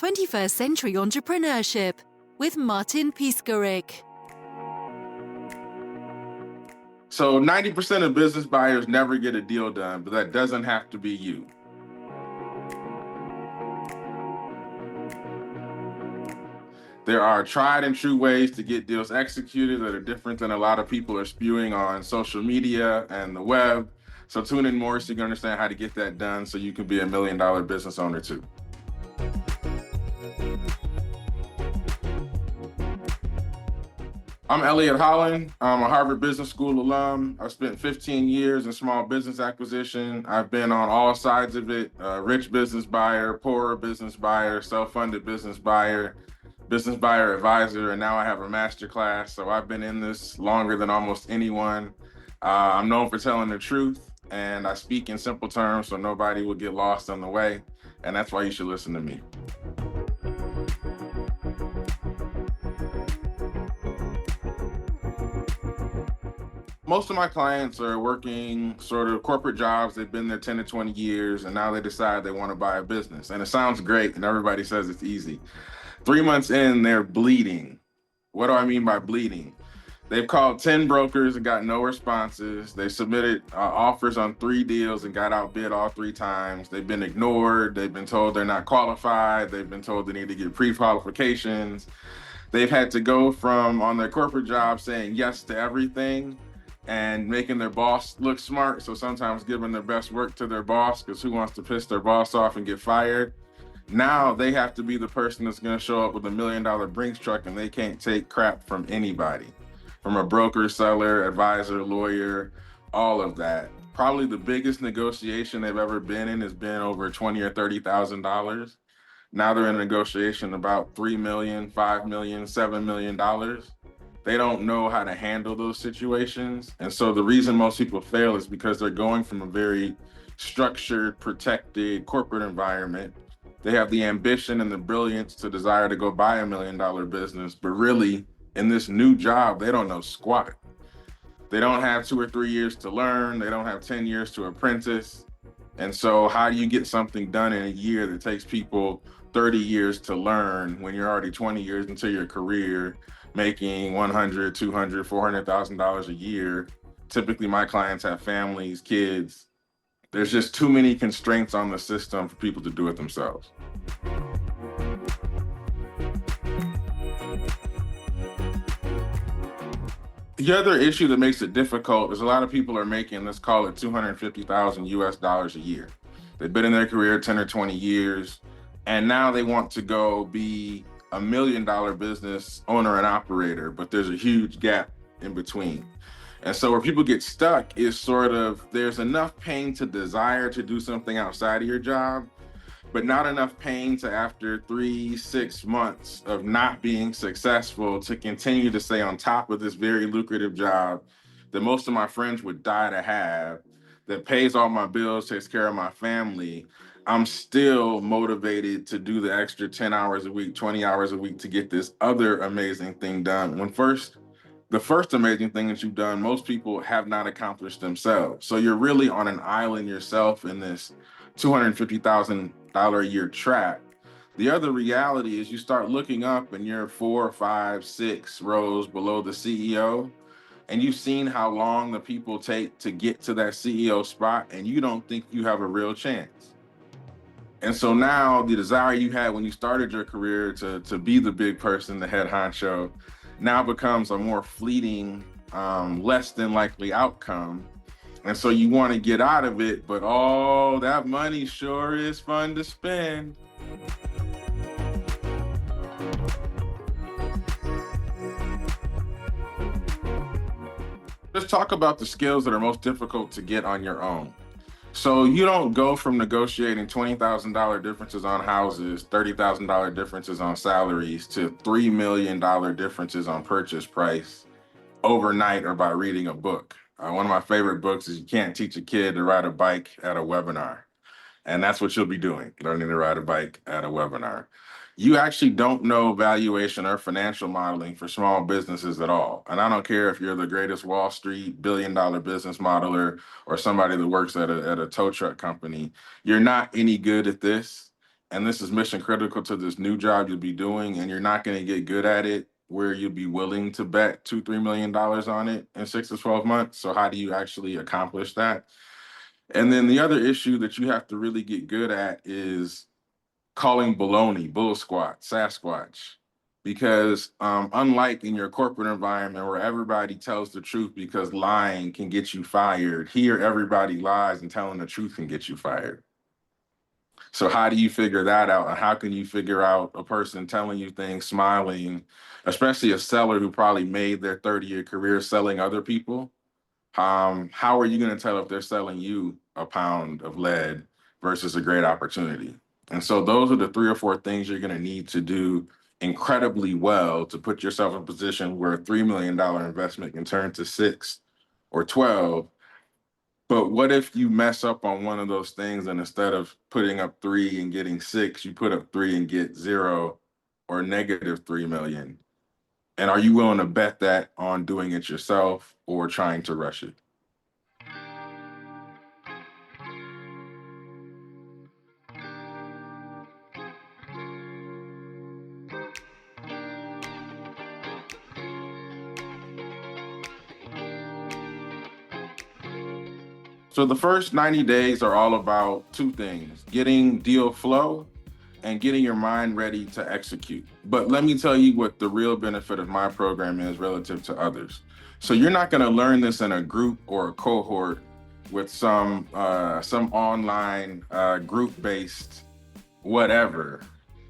21st Century Entrepreneurship with Martin Piskarik. So 90% of business buyers never get a deal done, but that doesn't have to be you. There are tried and true ways to get deals executed that are different than a lot of people are spewing on social media and the web. So tune in more so you can understand how to get that done so you can be $1 million business owner too. I'm Elliott Holland. I'm a Harvard Business School alum. I've spent 15 years in small business acquisition. I've been on all sides of it, rich business buyer, poorer business buyer, self-funded business buyer advisor, and now I have a master class. So I've been in this longer than almost anyone. I'm known for telling the truth, and I speak in simple terms so nobody will get lost on the way, and that's why you should listen to me. Most of my clients are working sort of corporate jobs. They've been there 10 to 20 years, and now they decide they want to buy a business. And it sounds great, and everybody says it's easy. 3 months in, they're bleeding. What do I mean by bleeding? They've called 10 brokers and got no responses. They submitted offers on 3 deals and got outbid all 3 times. They've been ignored. They've been told they're not qualified. They've been told they need to get pre-qualifications. They've had to go from on their corporate job saying yes to everything and making their boss look smart. So sometimes giving their best work to their boss, because who wants to piss their boss off and get fired? Now they have to be the person that's going to show up with $1 million Brinks truck, and they can't take crap from anybody, from a broker, seller, advisor, lawyer, all of that. Probably the biggest negotiation they've ever been in has been over $20,000 or $30,000. Now they're in a negotiation about $3 million, $5 million, $7 million. They don't know how to handle those situations. And so the reason most people fail is because they're going from a very structured, protected corporate environment. They have the ambition and the brilliance to desire to go buy $1 million business, but really in this new job, they don't know squat. They don't have 2 or 3 years to learn. They don't have 10 years to apprentice. And so how do you get something done in a year that takes people 30 years to learn when you're already 20 years into your career, making $100,000, $200,000, $400,000 a year? Typically, my clients have families, kids. There's just too many constraints on the system for people to do it themselves. The other issue that makes it difficult is a lot of people are making, let's call it $250,000 US a year. They've been in their career 10 or 20 years, and now they want to go be $1 million business owner and operator, but there's a huge gap in between. And so where people get stuck is sort of, there's enough pain to desire to do something outside of your job, but not enough pain to, after 3-6 months of not being successful, to continue to stay on top of this very lucrative job that most of my friends would die to have, that pays all my bills, takes care of my family. I'm still motivated to do the extra 10 hours a week, 20 hours a week to get this other amazing thing done. The first amazing thing that you've done, most people have not accomplished themselves. So you're really on an island yourself in this $250,000 a year trap. The other reality is you start looking up and you're 4, 5, 6 rows below the CEO, and you've seen how long the people take to get to that CEO spot, and you don't think you have a real chance. And so now the desire you had when you started your career to be the big person, the head honcho, now becomes a more fleeting, less than likely outcome. And so you want to get out of it, but oh, that money sure is fun to spend. Let's talk about the skills that are most difficult to get on your own. So you don't go from negotiating $20,000 differences on houses, $30,000 differences on salaries, to $3 million differences on purchase price overnight or by reading a book. One of my favorite books is You Can't Teach a Kid to Ride a Bike at a Webinar. And that's what you'll be doing, learning to ride a bike at a webinar. You actually don't know valuation or financial modeling for small businesses at all. And I don't care if you're the greatest Wall Street billion-dollar business modeler or somebody that works at a tow truck company. You're not any good at this. and this is mission critical to this new job you'll be doing, and you're not going to get good at it where you'll be willing to bet $2-3 million on it in 6 to 12 months. So how do you actually accomplish that? And then the other issue that you have to really get good at is calling baloney, bull squat, Sasquatch. Because unlike in your corporate environment where everybody tells the truth because lying can get you fired, here everybody lies and telling the truth can get you fired. So how do you figure that out? And how can you figure out a person telling you things, smiling, especially a seller who probably made their 30-year career selling other people? How are you going to tell if they're selling you a pound of lead versus a great opportunity? And so those are the 3 or 4 things you're going to need to do incredibly well to put yourself in a position where a $3 million investment can turn to 6 or 12. But what if you mess up on one of those things and instead of putting up 3 and getting 6, you put up 3 and get 0 or negative 3 million? And are you willing to bet that on doing it yourself or trying to rush it? So the first 90 days are all about 2 things: getting deal flow and getting your mind ready to execute. But let me tell you what the real benefit of my program is relative to others. So you're not going to learn this in a group or a cohort with some online group-based whatever.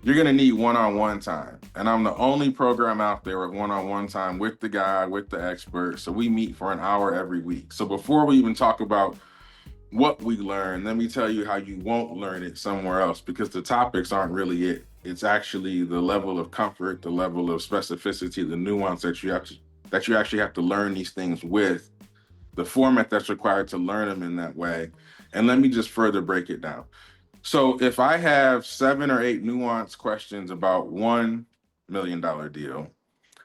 You're going to need one-on-one time. And I'm the only program out there with one-on-one time with the guy, with the expert. So we meet for an hour every week. So before we even talk about what we learn, let me tell you how you won't learn it somewhere else, because the topics aren't really it. It's actually the level of comfort, the level of specificity, the nuance that you actually have to learn these things with, the format that's required to learn them in that way. And let me just further break it down. So if I have 7 or 8 nuanced questions about $1 million deal,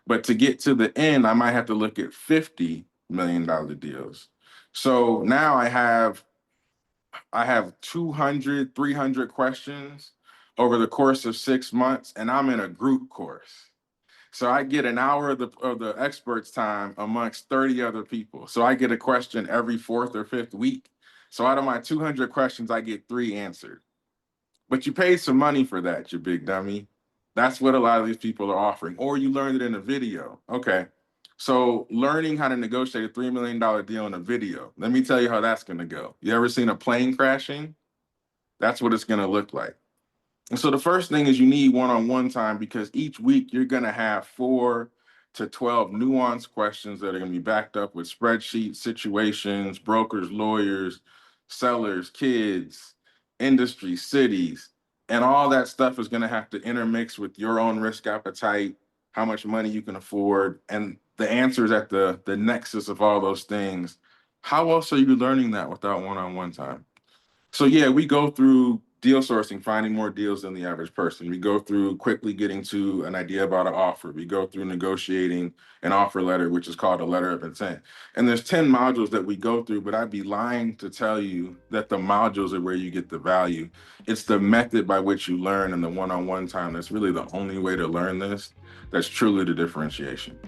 but to get to the end, I might have to look at $50 million deals. So now I have 200, 300 questions over the course of 6 months, and I'm in a group course. So I get an hour of the expert's time amongst 30 other people. So I get a question every 4th or 5th week. So out of my 200 questions, I get 3 answered. But you paid some money for that, you big dummy. That's what a lot of these people are offering. Or you learned it in a video. Okay. So learning how to negotiate a $3 million deal in a video. Let me tell you how that's going to go. You ever seen a plane crashing? That's what it's going to look like. And so the first thing is you need one-on-one time, because each week you're going to have 4 to 12 nuanced questions that are going to be backed up with spreadsheets, situations, brokers, lawyers, sellers, kids, industry, cities, and all that stuff is going to have to intermix with your own risk appetite, how much money you can afford, and the answers at the nexus of all those things. How else are you learning that without one-on-one time? So yeah, we go through deal sourcing, finding more deals than the average person. We go through quickly getting to an idea about an offer. We go through negotiating an offer letter, which is called a letter of intent. And there's 10 modules that we go through, but I'd be lying to tell you that the modules are where you get the value. It's the method by which you learn and the one-on-one time that's really the only way to learn this. That's truly the differentiation.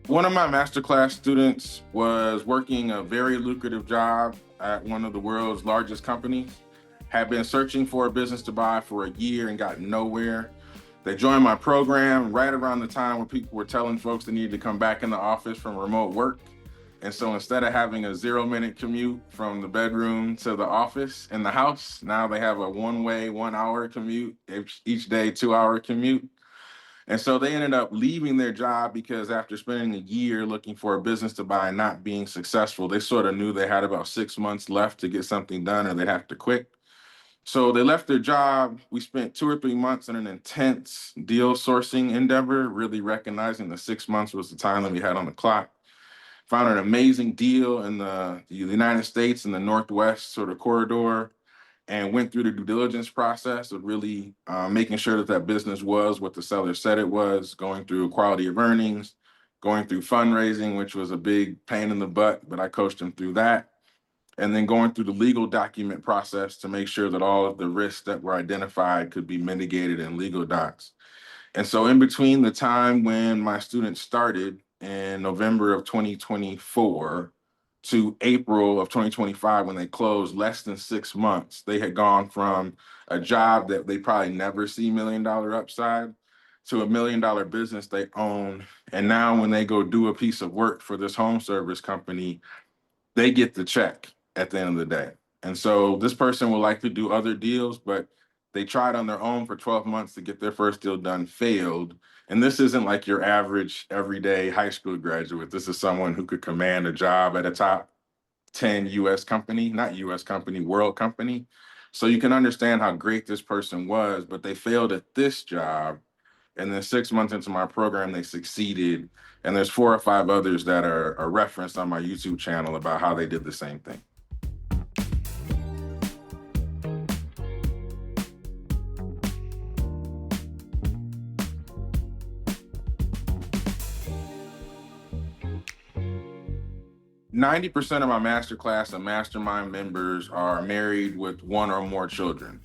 One of my masterclass students was working a very lucrative job at one of the world's largest companies, had been searching for a business to buy for a year and got nowhere. They joined my program right around the time when people were telling folks they needed to come back in the office from remote work. And so instead of having a 0-minute commute from the bedroom to the office in the house, now they have a one-way, 1-hour commute, each day, 2-hour commute. And so they ended up leaving their job because after spending a year looking for a business to buy and not being successful, they sort of knew they had about 6 months left to get something done or they'd have to quit. So they left their job. We spent 2 or 3 months in an intense deal sourcing endeavor, really recognizing the 6 months was the time that we had on the clock. Found an amazing deal in the United States in the Northwest sort of corridor. and went through the due diligence process of really making sure that that business was what the seller said it was, going through quality of earnings, going through fundraising, which was a big pain in the butt, but I coached him through that. And then going through the legal document process to make sure that all of the risks that were identified could be mitigated in legal docs. And so in between the time when my students started in November of 2024 to April of 2025, when they closed, less than 6 months, they had gone from a job that they probably never see $1 million upside to $1 million business they own. And now when they go do a piece of work for this home service company, they get the check at the end of the day. And so this person will likely do other deals, but they tried on their own for 12 months to get their first deal done, failed. And this isn't like your average everyday high school graduate. This is someone who could command a job at a top 10 US company, not US company, world company. So you can understand how great this person was, but they failed at this job. And then 6 months into my program, they succeeded. And there's 4 or 5 others that are referenced on my YouTube channel about how they did the same thing. 90% of my masterclass and mastermind members are married with 1 or more children.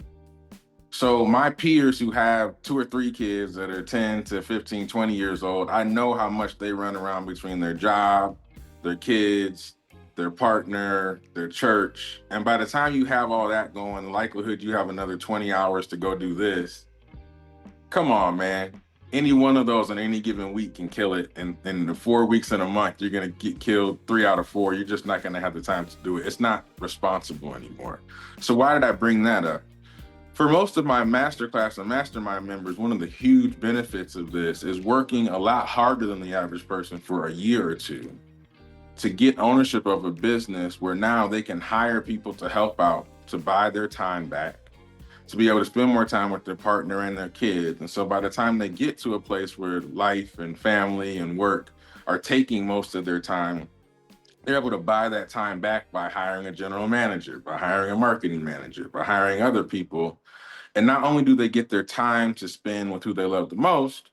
So my peers who have 2 or 3 kids that are 10 to 15, 20 years old, I know how much they run around between their job, their kids, their partner, their church. And by the time you have all that going, the likelihood you have another 20 hours to go do this, come on, man. Any one of those on any given week can kill it. And in the 4 weeks in a month, you're going to get killed 3 out of 4. You're just not going to have the time to do it. It's not responsible anymore. So why did I bring that up? For most of my masterclass and mastermind members, one of the huge benefits of this is working a lot harder than the average person for a year or 2 to get ownership of a business where now they can hire people to help out, to buy their time back, to be able to spend more time with their partner and their kids. And so by the time they get to a place where life and family and work are taking most of their time, they're able to buy that time back by hiring a general manager, by hiring a marketing manager, by hiring other people. And not only do they get their time to spend with who they love the most,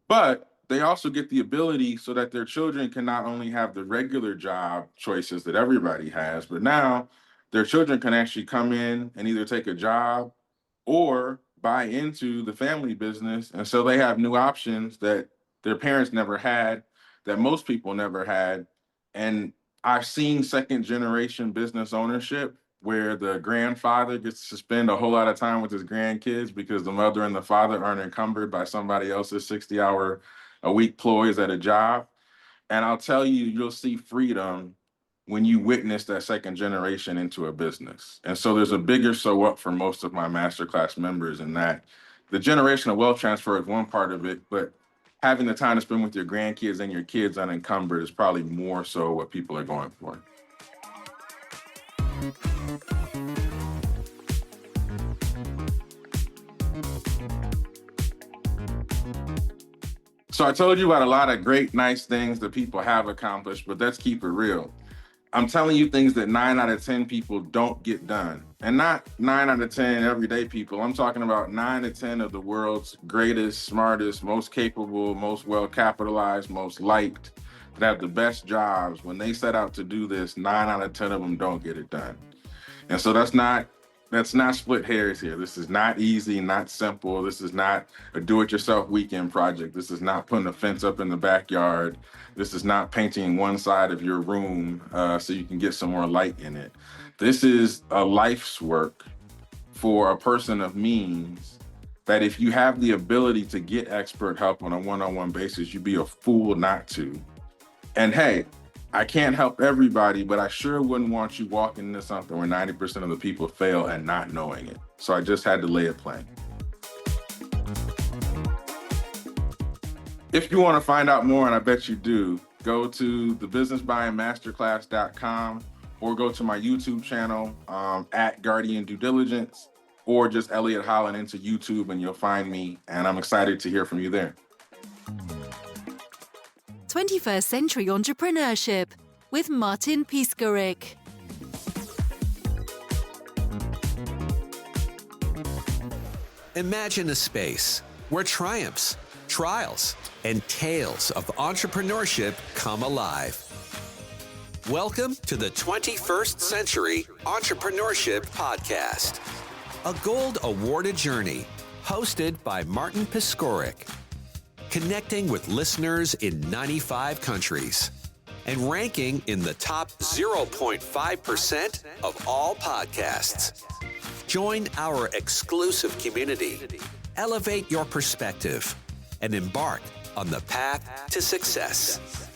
but they also get the ability so that their children can not only have the regular job choices that everybody has, but now their children can actually come in and either take a job or buy into the family business. And so they have new options that their parents never had, that most people never had. And I've seen 2nd generation business ownership where the grandfather gets to spend a whole lot of time with his grandkids because the mother and the father aren't encumbered by somebody else's 60-hour-a-week ploys at a job. And I'll tell you, you'll see freedom when you witness that 2nd generation into a business. And so there's a bigger so what for most of my masterclass members in that the generational wealth transfer is one part of it, but having the time to spend with your grandkids and your kids unencumbered is probably more so what people are going for. So I told you about a lot of great, nice things that people have accomplished, but let's keep it real. I'm telling you things that 9 out of 10 people don't get done. And not 9 out of 10 everyday people. I'm talking about 9 to 10 of the world's greatest, smartest, most capable, most well-capitalized, most liked, that have the best jobs. When they set out to do this, 9 out of 10 of them don't get it done. And so that's not split hairs here. This is not easy, not simple. This is not a do-it-yourself weekend project. This is not putting a fence up in the backyard. This is not painting one side of your room so you can get some more light in it. This is a life's work for a person of means that if you have the ability to get expert help on a one-on-one basis, you'd be a fool not to. And hey, I can't help everybody, but I sure wouldn't want you walking into something where 90% of the people fail and not knowing it. So I just had to lay it plain. If you want to find out more, and I bet you do, go to thebusinessbuyingmasterclass.com or go to my YouTube channel at Guardian Due Diligence, or just Elliott Holland into YouTube and you'll find me. And I'm excited to hear from you there. 21st Century Entrepreneurship with Martin Piskarik. Imagine a space where triumphs, trials, and tales of entrepreneurship come alive. Welcome to the 21st Century Entrepreneurship Podcast, a gold awarded journey hosted by Martin Piskorik, connecting with listeners in 95 countries and ranking in the top 0.5% of all podcasts. Join our exclusive community, elevate your perspective, and embark on the path to success.